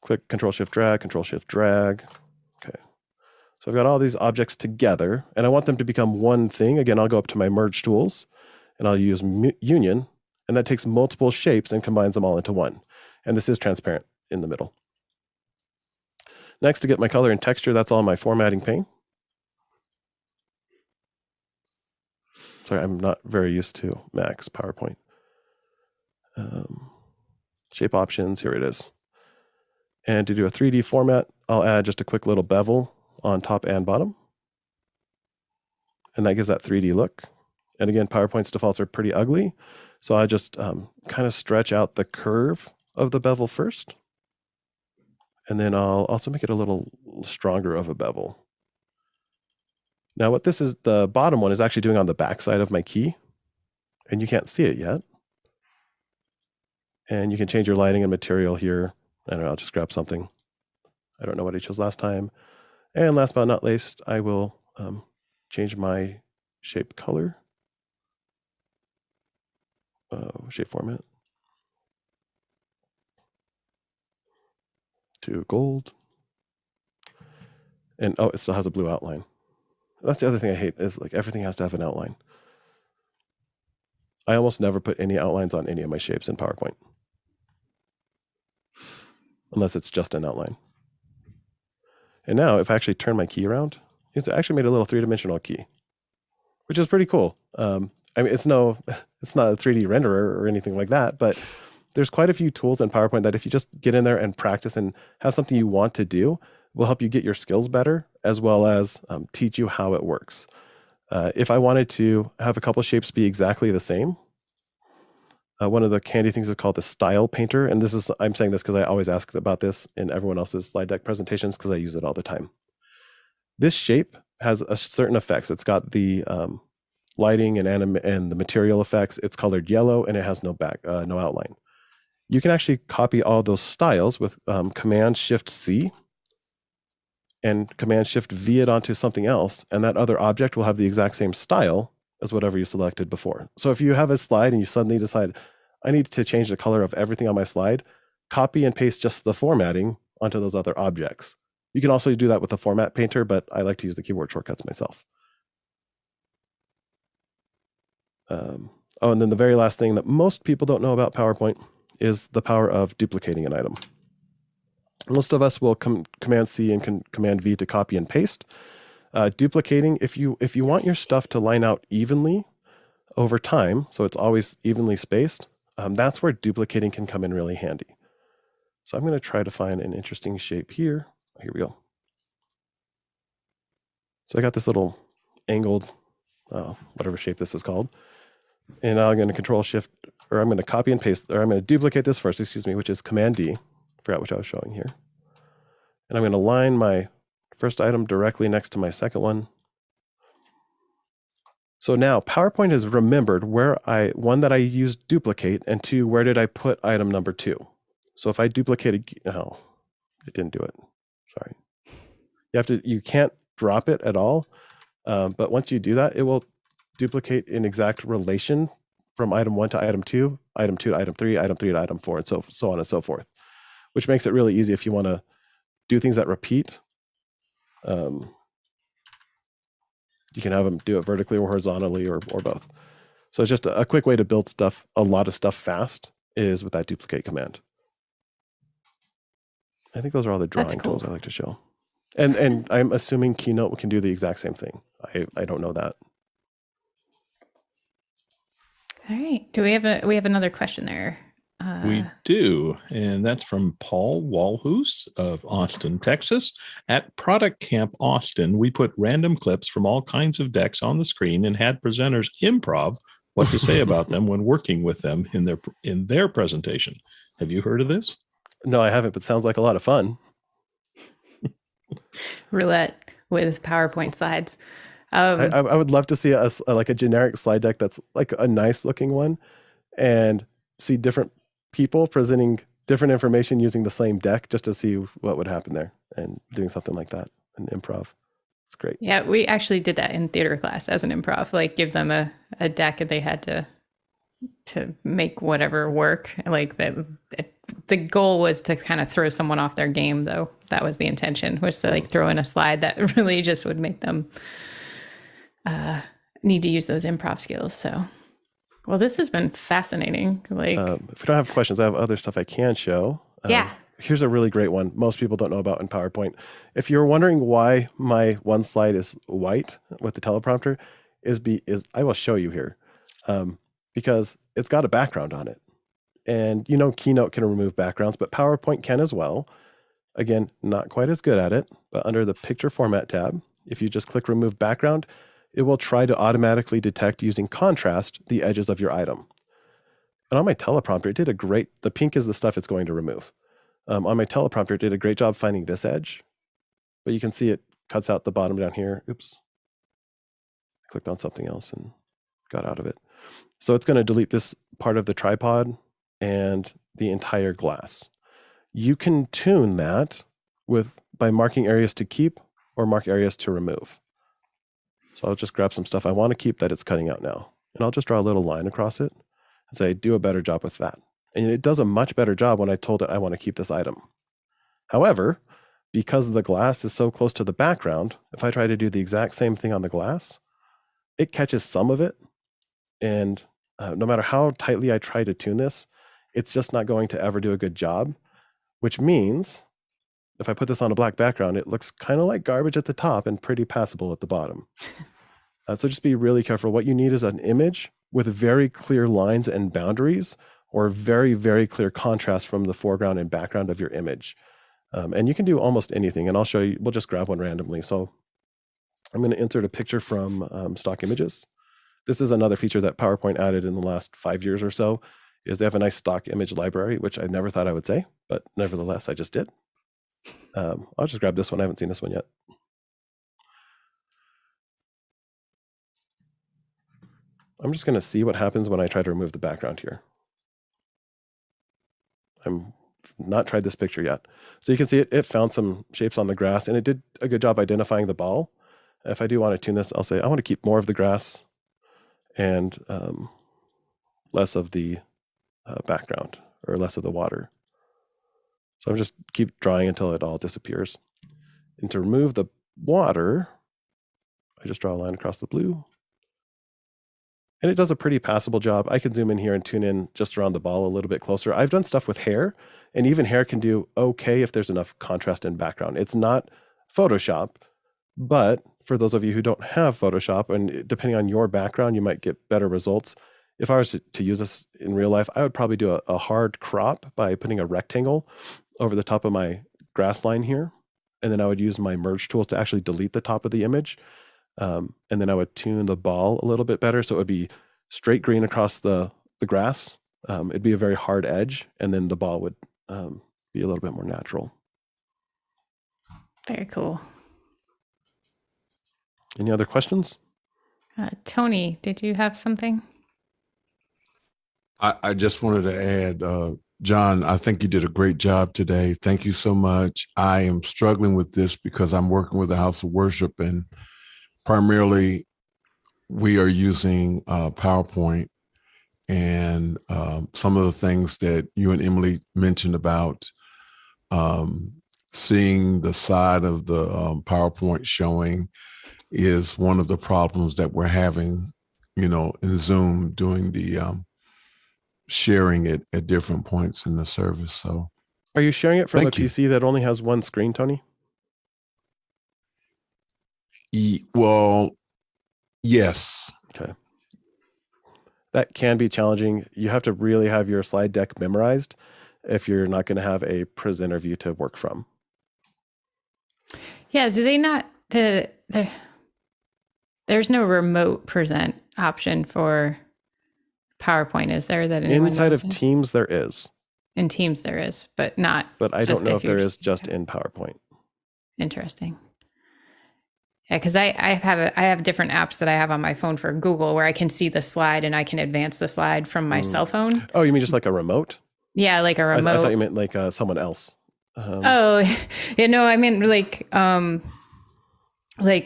Click Control Shift Drag, Control Shift Drag. Okay. So I've got all these objects together, and I want them to become one thing. Again, I'll go up to my merge tools, and I'll use union, and that takes multiple shapes and combines them all into one. And this is transparent in the middle. Next, to get my color and texture, that's all my formatting pane. Sorry, I'm not very used to Mac's PowerPoint. Shape options, here it is. And to do a 3D format, I'll add just a quick little bevel on top and bottom. And that gives that 3D look. And again, PowerPoint's defaults are pretty ugly. So I just kind of stretch out the curve of the bevel first. And then I'll also make it a little stronger of a bevel. Now what this is, the bottom one is actually doing on the back side of my key. and you can't see it yet. And you can change your lighting and material here. I don't know, I'll just grab something. I don't know what I chose last time. And last but not least, I will change my shape color, shape format to gold. And oh, it still has a blue outline. That's the other thing I hate, is like everything has to have an outline. I almost never put any outlines on any of my shapes in PowerPoint, unless it's just an outline. And now if I actually turn my key around, it's actually made a little 3-dimensional key, which is pretty cool. I mean, it's not a 3D renderer or anything like that, but there's quite a few tools in PowerPoint that if you just get in there and practice and have something you want to do, will help you get your skills better, as well as teach you how it works. If I wanted to have a couple shapes be exactly the same, one of the handy things is called the style painter. And I'm saying this because I always ask about this in everyone else's slide deck presentations because I use it all the time. This shape has a certain effects. It's got the lighting and the material effects. It's colored yellow and it has no outline. You can actually copy all those styles with Command-Shift-C and Command-Shift-V it onto something else, and that other object will have the exact same style as whatever you selected before. So if you have a slide and you suddenly decide, I need to change the color of everything on my slide, copy and paste just the formatting onto those other objects. You can also do that with the format painter, but I like to use the keyboard shortcuts myself. And then the very last thing that most people don't know about PowerPoint is the power of duplicating an item. Most of us will Command-C and Command-V to copy and paste. Duplicating, if you want your stuff to line out evenly over time, so it's always evenly spaced, that's where duplicating can come in really handy. So I'm going to try to find an interesting shape here. Here we go. So I got this little angled, whatever shape this is called. And now I'm going to I'm going to copy and paste, or I'm going to duplicate this first, which is Command-D. Forgot which I was showing here. And I'm going to line my first item directly next to my second one. So now PowerPoint has remembered one, that I used duplicate, and two, where did I put item number 2? So if I duplicated, oh, it didn't do it. Sorry. You can't drop it at all. But once you do that, it will duplicate in exact relation from item 1 to item 2, item 2 to item 3, item 3 to item 4, and so on and so forth, which makes it really easy if you want to do things that repeat. You can have them do it vertically or horizontally or both. So it's just a quick way to build a lot of stuff fast is with that duplicate command. I think those are all the drawing tools I like to show. And I'm assuming Keynote can do the exact same thing. I don't know that. All right. Do we have another question there? We do, and that's from Paul Walhus of Austin, Texas. At ProductCamp Austin, we put random clips from all kinds of decks on the screen and had presenters improv what to say about them when working with them in their presentation. Have you heard of this? No, I haven't, but sounds like a lot of fun. Roulette with PowerPoint slides. I would love to see a generic slide deck that's like a nice looking one, and see different people presenting different information using the same deck just to see what would happen there, and doing something like that in improv. It's great. Yeah, we actually did that in theater class as an improv, like give them a deck and they had to make whatever work. Like the goal was to kind of throw someone off their game, though. That was the intention, was to like throw in a slide that really just would make them need to use those improv skills. So, well, this has been fascinating. Like, if we don't have questions, I have other stuff I can show. Yeah. Here's a really great one most people don't know about in PowerPoint. If you're wondering why my one slide is white with the teleprompter, is I will show you here, because it's got a background on it. And Keynote can remove backgrounds, but PowerPoint can as well. Again, not quite as good at it, but under the Picture Format tab, if you just click Remove Background, it will try to automatically detect using contrast the edges of your item. And on my teleprompter, it did the pink is the stuff it's going to remove. On my teleprompter, it did a great job finding this edge, but you can see it cuts out the bottom down here. Oops. I clicked on something else and got out of it. So it's going to delete this part of the tripod and the entire glass. You can tune that by marking areas to keep or mark areas to remove. So I'll just grab some stuff I want to keep that it's cutting out now. And I'll just draw a little line across it and say, do a better job with that. And it does a much better job when I told it I want to keep this item. However, because the glass is so close to the background, if I try to do the exact same thing on the glass, it catches some of it. And no matter how tightly I try to tune this, it's just not going to ever do a good job, which means if I put this on a black background, it looks kind of like garbage at the top and pretty passable at the bottom. So just be really careful. What you need is an image with very clear lines and boundaries, or very, very clear contrast from the foreground and background of your image. And you can do almost anything. And I'll show you, we'll just grab one randomly. So I'm going to insert a picture from stock images. This is another feature that PowerPoint added in the last 5 years or so, is they have a nice stock image library, which I never thought I would say, but nevertheless, I just did. I'll just grab this one. I haven't seen this one yet. I'm just going to see what happens when I try to remove the background here. I'm not tried this picture yet. So you can see it found some shapes on the grass, and it did a good job identifying the ball. If I do want to tune this, I'll say I want to keep more of the grass and less of the background, or less of the water. So I'm just keep drawing until it all disappears. And to remove the water, I just draw a line across the blue. And it does a pretty passable job. I can zoom in here and tune in just around the ball a little bit closer. I've done stuff with hair, and even hair can do okay if there's enough contrast in background. It's not Photoshop, but for those of you who don't have Photoshop, and depending on your background, you might get better results. If I was to use this in real life, I would probably do a hard crop by putting a rectangle over the top of my grass line here. And then I would use my merge tools to actually delete the top of the image. And then I would tune the ball a little bit better. So it would be straight green across the grass. It'd be a very hard edge. And then the ball would be a little bit more natural. Very cool. Any other questions? Tony, did you have something? I just wanted to add, John, I think you did a great job today. Thank you so much. I am struggling with this because I'm working with a house of worship, and primarily we are using PowerPoint, and some of the things that you and Emily mentioned about seeing the side of the PowerPoint showing is one of the problems that we're having, in Zoom doing the sharing it at different points in the service. So Are you sharing it from a Thank you. PC that only has one screen, Tony? well, yes. Okay. That can be challenging. You have to really have your slide deck memorized if you're not going to have a presenter view to work from. Yeah, do they not there's no remote present option for PowerPoint, is there, that anyone Inside knows of Teams, there is, in Teams there is, but not but I just don't know if there you're is just in PowerPoint. Interesting. Yeah, because I have different apps that I have on my phone for Google where I can see the slide and I can advance the slide from my cell phone. Oh, you mean just like a remote? Yeah, like a I remote. thought you meant like someone else. Oh, I mean like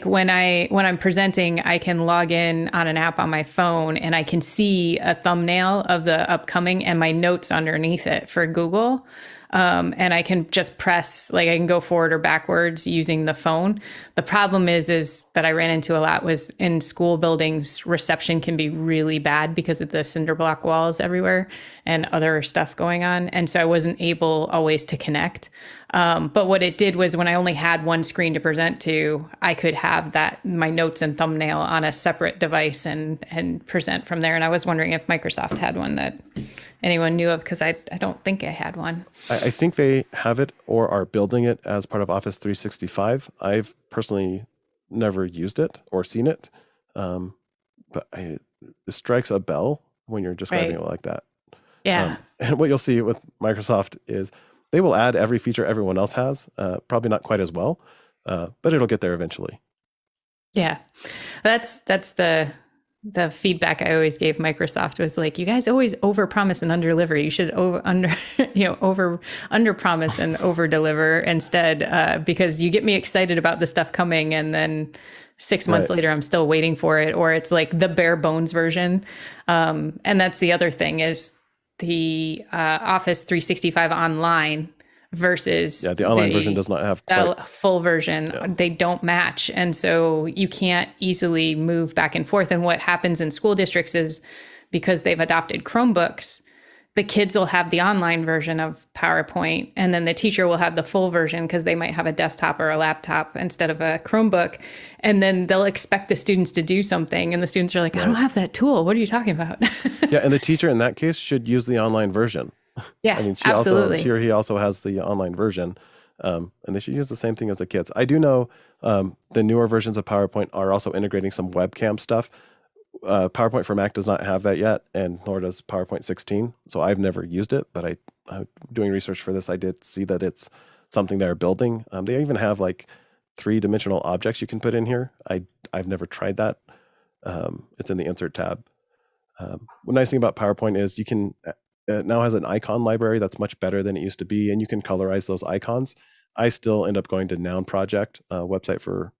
when I'm presenting, I can log in on an app on my phone and I can see a thumbnail of the upcoming and my notes underneath it for Google. And I can just press, like I can go forward or backwards using the phone. The problem is that I ran into a lot was in school buildings, reception can be really bad because of the cinder block walls everywhere and other stuff going on. And so I wasn't able always to connect. But what it did was when I only had one screen to present to, I could have my notes and thumbnail on a separate device and present from there. And I was wondering if Microsoft had one that anyone knew of, because I don't think I had one. I think they have it or are building it as part of Office 365. I've personally never used it or seen it, but it strikes a bell when you're describing Right. it like that. Yeah. And what you'll see with Microsoft is they will add every feature everyone else has, probably not quite as well, but it'll get there eventually. Yeah. That's the the feedback I always gave Microsoft was like, you guys always overpromise and underdeliver. You should underpromise and overdeliver instead, because you get me excited about the stuff coming, and then 6 months later, I'm still waiting for it, or it's like the bare bones version. And that's the other thing is the Office 365 online versus the online version does not have quite full version. They don't match. And so you can't easily move back and forth. And what happens in school districts is because they've adopted Chromebooks, the kids will have the online version of PowerPoint, and then the teacher will have the full version because they might have a desktop or a laptop instead of a Chromebook. And then they'll expect the students to do something, and the students are like, I don't have that tool. What are you talking about? Yeah, and the teacher in that case should use the online version. Yeah, I mean, absolutely. She or he also has the online version, and they should use the same thing as the kids. I do know the newer versions of PowerPoint are also integrating some webcam stuff. PowerPoint for Mac does not have that yet, and nor does PowerPoint 16. So I've never used it, but I doing research for this, I did see that it's something they're building. They even have like 3-dimensional objects you can put in here. I've never tried that. It's in the Insert tab. The nice thing about PowerPoint is you can it now has an icon library that's much better than it used to be, and you can colorize those icons. I still end up going to Noun Project, a website for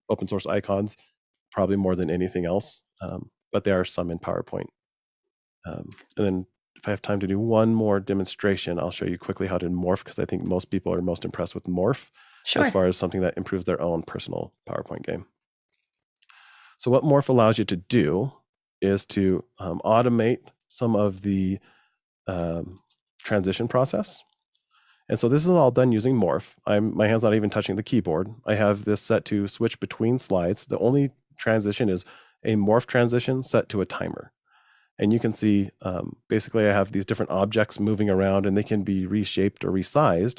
open source icons, probably more than anything else. But there are some in PowerPoint. And then if I have time to do one more demonstration, I'll show you quickly how to morph, because I think most people are most impressed with morph as far as something that improves their own personal PowerPoint game. So what morph allows you to do is to automate some of the transition process. And so this is all done using morph. My hand's not even touching the keyboard. I have this set to switch between slides. The only transition is a morph transition set to a timer. And you can see, basically I have these different objects moving around, and they can be reshaped or resized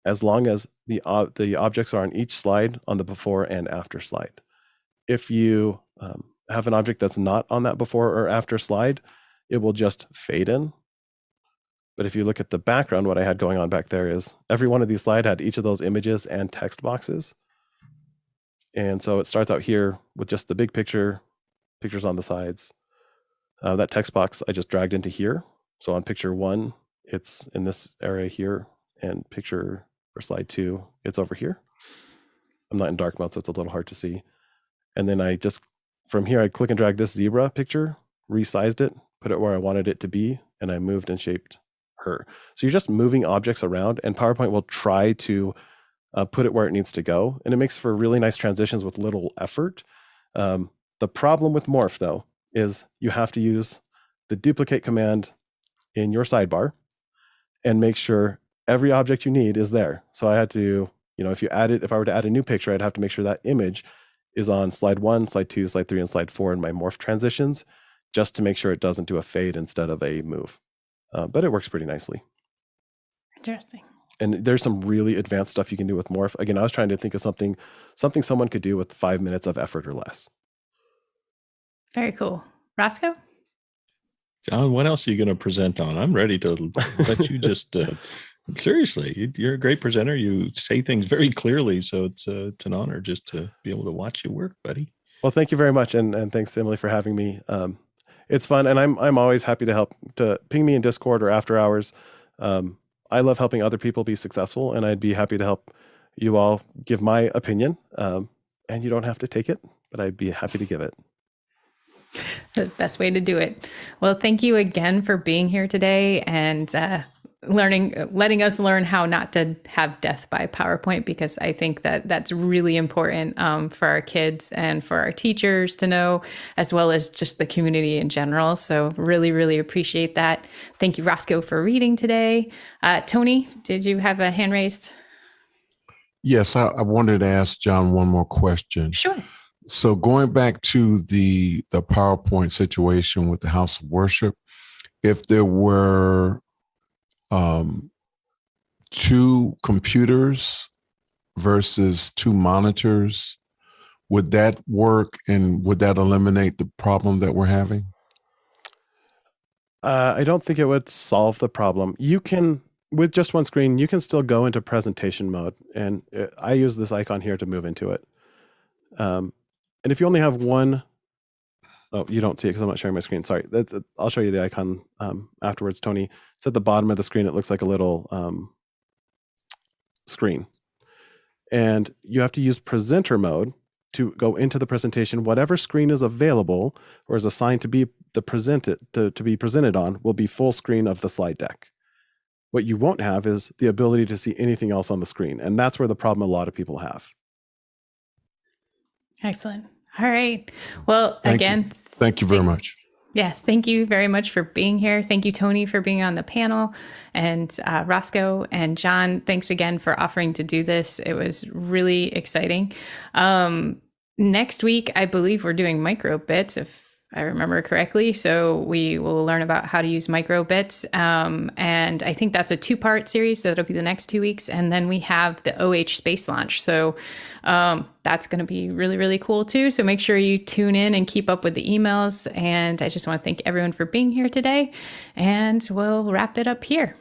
as long as the objects are on each slide on the before and after slide. If you have an object that's not on that before or after slide, it will just fade in. But if you look at the background, what I had going on back there is every one of these slides had each of those images and text boxes. And so it starts out here with just the big picture, pictures on the sides. That text box I just dragged into here. So on picture 1, it's in this area here, and picture or slide 2, it's over here. I'm not in dark mode, so it's a little hard to see. And then I just, from here, I click and drag this zebra picture, resized it, put it where I wanted it to be, and I moved and shaped her. So you're just moving objects around, and PowerPoint will try to put it where it needs to go. And it makes for really nice transitions with little effort. The problem with morph, though, is you have to use the duplicate command in your sidebar and make sure every object you need is there. So I had to, if I were to add a new picture, I'd have to make sure that image is on slide 1, slide 2, slide 3, and slide 4 in my morph transitions, just to make sure it doesn't do a fade instead of a move. But it works pretty nicely. Interesting. And there's some really advanced stuff you can do with morph. Again, I was trying to think of something someone could do with 5 minutes of effort or less. Very cool. Roscoe? John, what else are you going to present on? I'm ready to let you just, seriously, you're a great presenter. You say things very clearly. So it's an honor just to be able to watch you work, buddy. Well, thank you very much. And thanks, Emily, for having me. It's fun. And I'm always happy to help, to ping me in Discord or after hours. I love helping other people be successful, and I'd be happy to help you all give my opinion. And you don't have to take it, but I'd be happy to give it. The best way to do it. Well, thank you again for being here today and letting us learn how not to have death by PowerPoint, because I think that that's really important for our kids and for our teachers to know, as well as just the community in general. So really, really appreciate that. Thank you, Roscoe, for reading today. Tony, did you have a hand raised? Yes, I wanted to ask John one more question. Sure. So going back to the PowerPoint situation with the House of Worship, if there were 2 computers versus 2 monitors, would that work, and would that eliminate the problem that we're having? I don't think it would solve the problem. You can, with just one screen, you can still go into presentation mode. And I use this icon here to move into it. And if you only have one Oh, you don't see it because I'm not sharing my screen. Sorry. I'll show you the icon afterwards, Tony. It's at the bottom of the screen. It looks like a little screen. And you have to use presenter mode to go into the presentation. Whatever screen is available or is assigned to be to be presented on will be full screen of the slide deck. What you won't have is the ability to see anything else on the screen. And that's where the problem a lot of people have. Excellent. All right. Well, Thank you very much. Yeah, thank you very much for being here. Thank you, Tony, for being on the panel. And Roscoe and John, thanks again for offering to do this. It was really exciting. Next week, I believe we're doing micro bits, if I remember correctly. So we will learn about how to use micro bits. And I think that's a 2-part series. So it'll be the next 2 weeks. And then we have the OH space launch. So that's going to be really, really cool too. So make sure you tune in and keep up with the emails. And I just want to thank everyone for being here today. And we'll wrap it up here.